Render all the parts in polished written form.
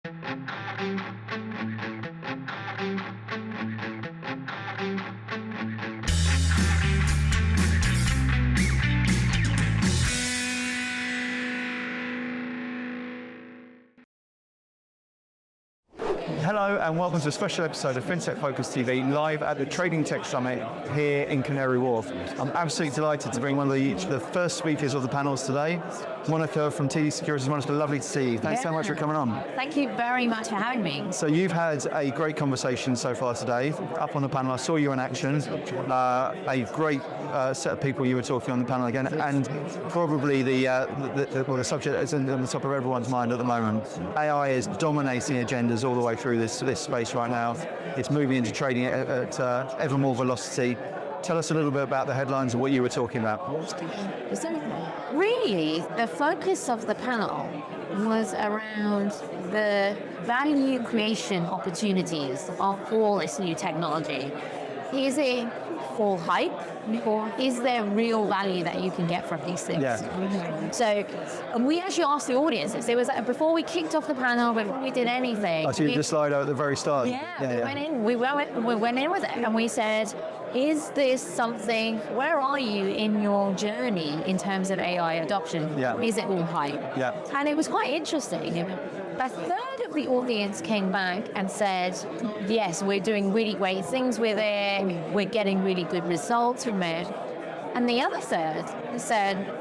Hello and welcome to a special episode of FinTech Focus TV live at the TradingTech Summit here in Canary Wharf. I'm absolutely delighted to bring one of the first speakers of the panels today, Monika from TD Securities. Monika, lovely to see you. Thanks so much for coming on. Thank you very much for having me. So you've had a great conversation so far today. Up on the panel, I saw you in action. A great set of people you were talking on the panel again, and probably the subject that's on the top of everyone's mind at the moment. AI is dominating agendas all the way through this space right now. It's moving into trading at ever more velocity. Tell us a little bit about the headlines and what you were talking about. So really, the focus of the panel was around the value creation opportunities of all this new technology. Is it for hype, or is there real value that you can get from these things? Yeah. So we actually asked the audiences. There was before we kicked off the panel, before we did anything. I see the slide out at the very start. We went in with it and we said, is this something, where are you in your journey in terms of AI adoption? Yeah. Is it all hype? Yeah. And it was quite interesting. A third of the audience came back and said, yes, we're doing really great things with it, we're getting really good results from it. And the other third said,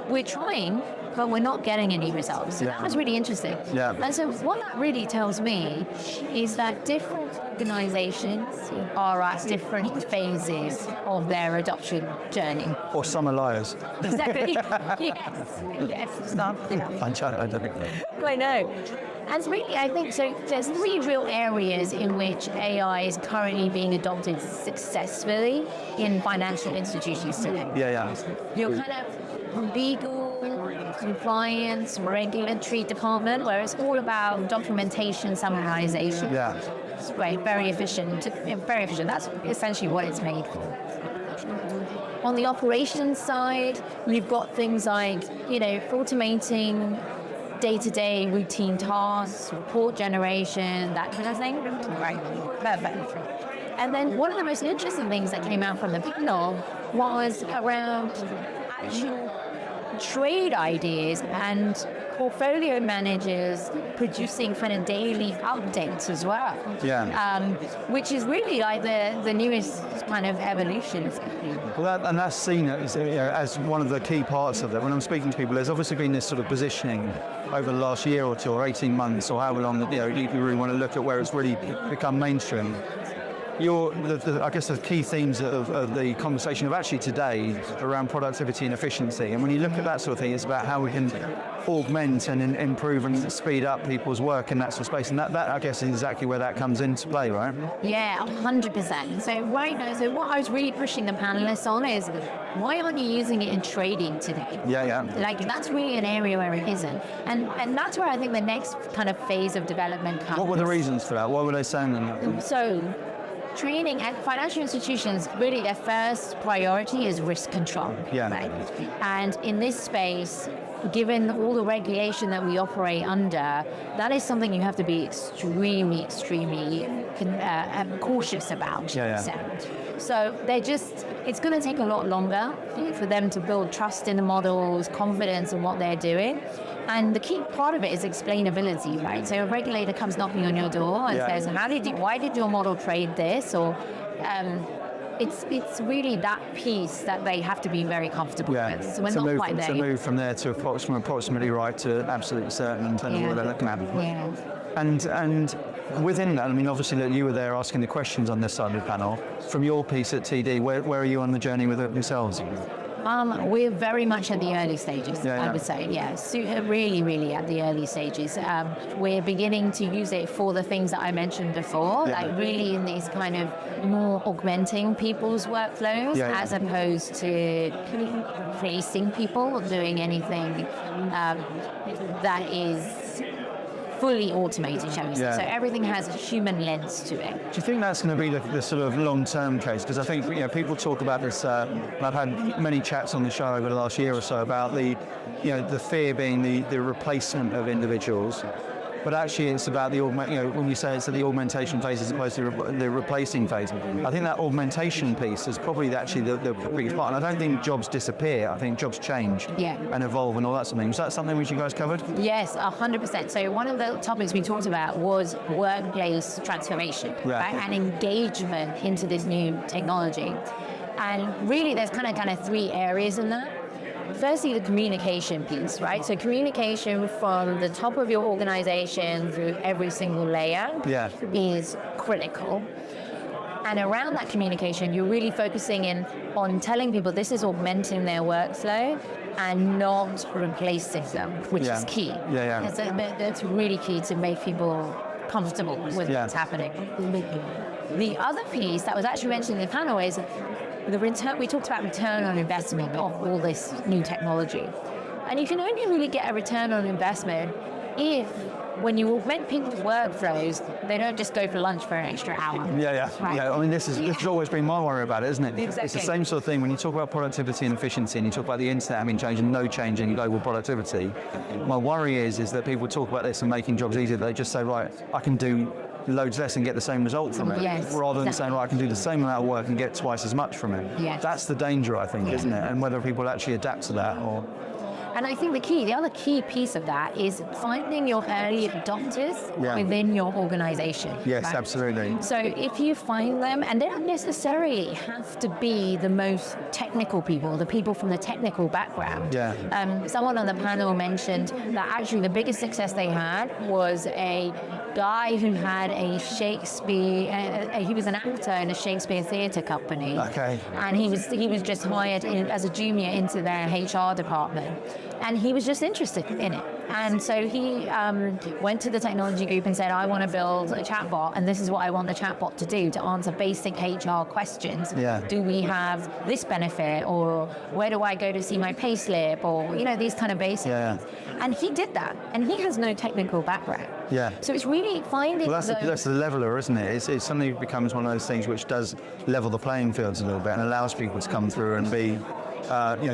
we're trying, but we're not getting any results. So that was really interesting. Yeah. And so what that really tells me is that different organizations are at different phases of their adoption journey. Or some are liars. Exactly. Yes. I know. And really, I think, so there's three real areas in which AI is currently being adopted successfully in financial institutions today. Yeah. Your kind of legal, compliance, regulatory department, where it's all about documentation, summarization. Yeah. It's great, very efficient. That's essentially what it's made for. On the operations side, we've got things like, automating day-to-day routine tasks, report generation, that kind of thing. Right, perfect. And then one of the most interesting things that came out from the panel was around actual trade ideas and portfolio managers producing kind of daily updates as well. Yeah. Which is really like the newest kind of evolution. Well, that's seen as one of the key parts of that. When I'm speaking to people, there's obviously been this sort of positioning over the last year or two, or 18 months, or however long that you really want to look at where it's really become mainstream. I guess the key themes of the conversation of actually today around productivity and efficiency. And when you look at that sort of thing, it's about how we can augment and improve and speed up people's work in that sort of space. And that I guess, is exactly where that comes into play, right? Yeah, 100%. So right now, what I was really pushing the panelists on is, why aren't you using it in trading today? Yeah. Like, that's really an area where it isn't. And that's where I think the next kind of phase of development comes. What were the reasons for that? What were they saying? So, trading and financial institutions, really their first priority is risk control. Yeah. Right? And in this space, given all the regulation that we operate under, that is something you have to be extremely cautious about. Yeah. So it's going to take a lot longer for them to build trust in the models, confidence in what they're doing. And the key part of it is explainability, right? So a regulator comes knocking on your door and says, why did your model trade this? Or it's really that piece that they have to be comfortable with. So we're not quite there. To move from there to approximately right to absolutely certain in terms of what they're looking at. Yeah. And within that, I mean, obviously that you were there asking the questions on this side of the panel. From your piece at TD, where are you on the journey with it yourselves? We're very much at the early stages, I would say. Yeah, really at the early stages. We're beginning to use it for the things that I mentioned before, like really in these kind of more augmenting people's workflows as opposed to replacing people or doing anything that is fully automated, shall we say. So everything has a human lens to it. Do you think that's going to be the sort of long-term case? Because I think people talk about this. I've had many chats on the show over the last year or so about the fear being the replacement of individuals. but actually it's about the when you say it's at the augmentation phase as opposed to the replacing phase. I think that augmentation piece is probably actually the biggest part. And I don't think jobs disappear. I think jobs change and evolve and all that sort of thing. Was that something which you guys covered? Yes, 100%. So one of the topics we talked about was workplace transformation, right? And engagement into this new technology. And really there's kind of three areas in that. Firstly, the communication piece, right? So communication from the top of your organization through every single layer is critical. And around that communication, you're really focusing in on telling people this is augmenting their workflow and not replacing them, which is key. That's really key to make people comfortable with what's happening. The other piece that was actually mentioned in the panel is the return. We talked about return on investment of all this new technology. And you can only really get a return on investment if, when you augment people's workflows, they don't just go for lunch for an extra hour. Right? I mean, this has always been my worry about it, isn't it? Exactly. It's the same sort of thing when you talk about productivity and efficiency, and you talk about the internet having changed and no change in global productivity. My worry is that people talk about this and making jobs easier. They just say, right, I can do loads less and get the same result from it, rather than saying, right, I can do the same amount of work and get twice as much from it. That's the danger, I think, isn't it? And whether people actually adapt to that or... And I think the other key piece of that is finding your early adopters within your organization. Yes, right? absolutely. So if you find them, and they don't necessarily have to be the most technical people, the people from the technical background. Someone on the panel mentioned that actually the biggest success they had was a guy who had a Shakespeare, he was an actor in a Shakespeare theatre company. Okay. And he was just hired as a junior into their HR department. And he was just interested in it. And so he went to the technology group and said, I want to build a chatbot, and this is what I want the chatbot to do, to answer basic HR questions. Do we have this benefit? Or where do I go to see my payslip? Or, these kind of basic things. And he did that. And he has no technical background. So it's really finding... Well, that's the leveler, isn't it? It's something that becomes one of those things which does level the playing fields a little bit and allows people to come through and be...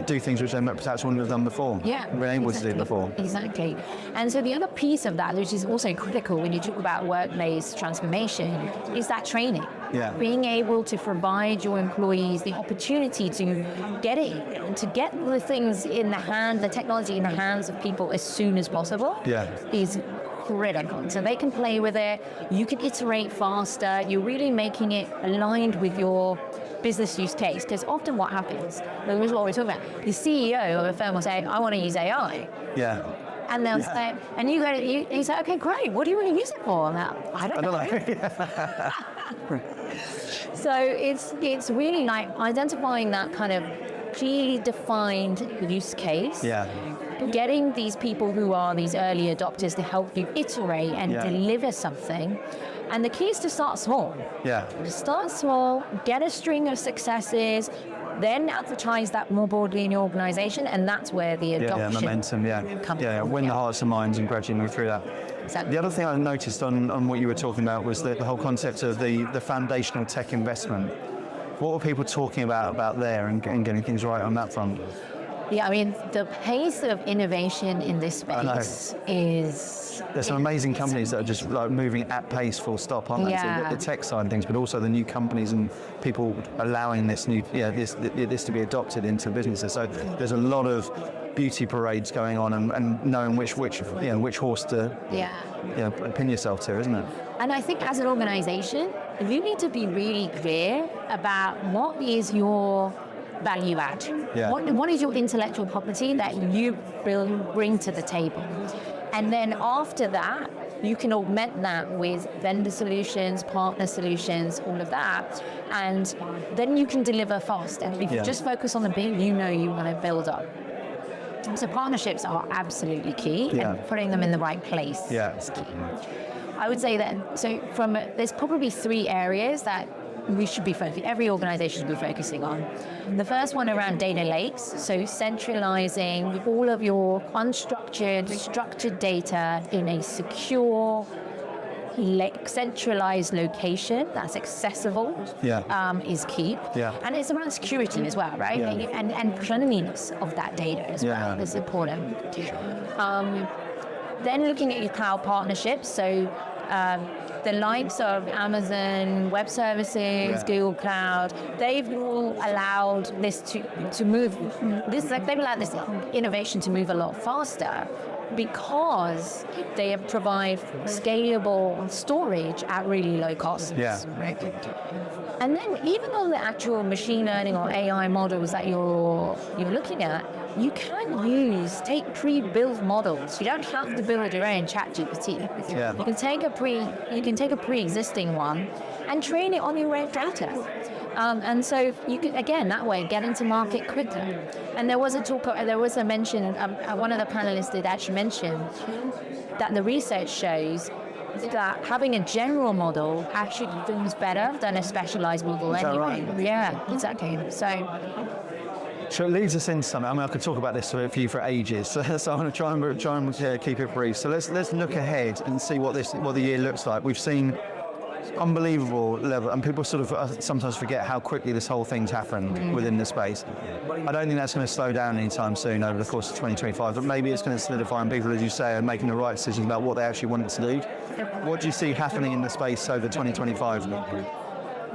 do things which they perhaps wouldn't have done before. Been able to do before. Exactly. And so the other piece of that, which is also critical when you talk about workplace transformation, is that training. Being able to provide your employees the opportunity to get the things in the technology in the hands of people as soon as possible is critical. So they can play with it, you can iterate faster, you're really making it aligned with your business use case. Because often what happens, this is what we're talking about, the CEO of a firm will say, I want to use AI. And they'll say, and you say, okay, great, what do you want to use it for? And I don't know. So it's really like identifying that kind of predefined use case. Getting these people who are these early adopters to help you iterate and deliver something. And the key is to start small. Start small, get a string of successes, then advertise that more broadly in your organization, and that's where the adoption momentum, comes from. Win the hearts and minds and gradually move through that. Exactly. The other thing I noticed on what you were talking about was the whole concept of the foundational tech investment. What were people talking about there and getting things right on that front? I mean, the pace of innovation in this space is... There's some amazing companies that are just like moving at pace, full stop, aren't they? So the tech side of things, but also the new companies and people allowing this this to be adopted into businesses. So there's a lot of beauty parades going on and knowing which horse to pin yourself to, isn't it? And I think as an organization, you need to be really clear about what is your value add. What is your intellectual property that you will bring to the table? And then after that, you can augment that with vendor solutions, partner solutions, all of that. And then you can deliver fast. And if you just focus on the bit you want to build up. So partnerships are absolutely key, and putting them in the right place is key. I would say that, there's probably three areas that we should be focusing, every organization should be focusing on. The first one around data lakes, so centralizing all of your unstructured, structured data in a secure, centralized location that's accessible is key. And it's around security as well, right? And cleanliness of that data as well is important. Then looking at your cloud partnerships, so the likes of Amazon Web Services, Google Cloud, they've all allowed this to move. They've allowed this innovation to move a lot faster because they provide scalable storage at really low costs. Yeah. Right? And then even on the actual machine learning or AI models that you're looking at, you can take pre-built models. You don't have to build your own ChatGPT. Yeah. You can take a pre-existing one and train it on your own data. And so you can, again, that way get into market quicker. And there was a mention, one of the panelists did actually mention that the research shows that having a general model actually performs better than a specialized model anyway. Right? Yeah, exactly. So it leads us into something. I mean, I could talk about this for you for ages. So I'm going to try and keep it brief. So let's look ahead and see what the year looks like. We've seen unbelievable level, and people sort of sometimes forget how quickly this whole thing's happened within the space. I don't think that's going to slow down anytime soon over the course of 2025, but maybe it's going to solidify, and people, as you say, are making the right decisions about what they actually want to do. What do you see happening in the space over 2025?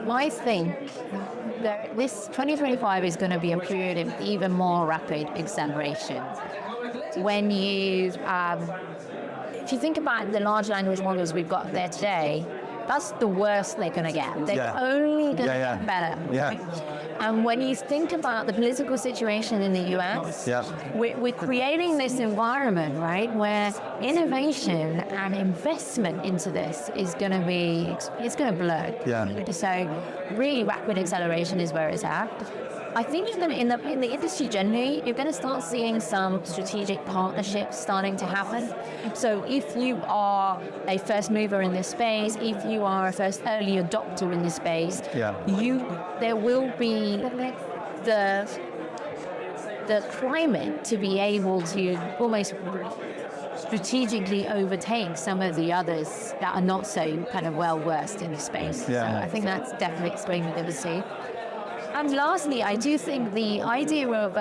I think that this 2025 is going to be a period of even more rapid acceleration. When if you think about the large language models we've got there today, that's the worst they're going to get. They're only going to get better. Yeah. And when you think about the political situation in the US, we're creating this environment, right, where innovation and investment into this is going to blow. Yeah. So really rapid acceleration is where it's at. I think in the industry generally, you're going to start seeing some strategic partnerships starting to happen. So if you are a first mover in this space, if you are a first early adopter in this space, there will be the climate to be able to almost strategically overtake some of the others that are not so kind of well versed in the space. Yeah. So I think that's definitely explained what they would see. And lastly, I do think the idea of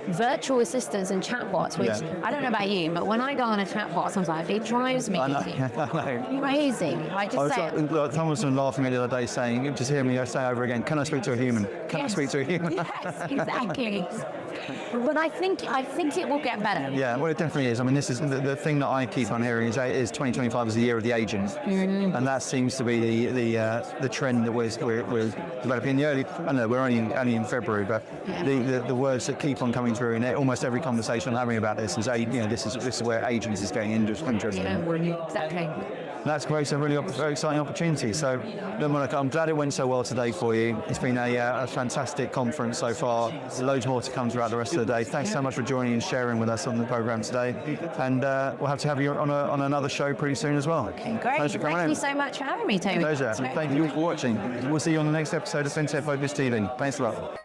virtual assistants and chatbots, which I don't know about you, but when I go on a chatbot sometimes, it drives me crazy. I just say it. Someone was laughing at the other day saying, just hear me say over again, can I speak to a human? Can I speak to a human? Yes, exactly. But I think it will get better. Yeah, well, it definitely is. I mean, this is the thing that I keep on hearing is 2025 is the year of the agent, and that seems to be the trend that we're developing. We're only in February, but the words that keep on coming through in almost every conversation I'm having about this is, this is where agents is getting interesting. Yeah, exactly. That's great. So really very exciting opportunity. So, Monika, I'm glad it went so well today for you. It's been a fantastic conference so far. There's loads more to come throughout the rest of the day. Thanks so much for joining and sharing with us on the program today. And we'll have to have you on another show pretty soon as well. Okay, great. Thank you so much for having me, Toby. Pleasure. Thank you for watching. We'll see you on the next episode of FinTech Focus TV. Thanks a lot.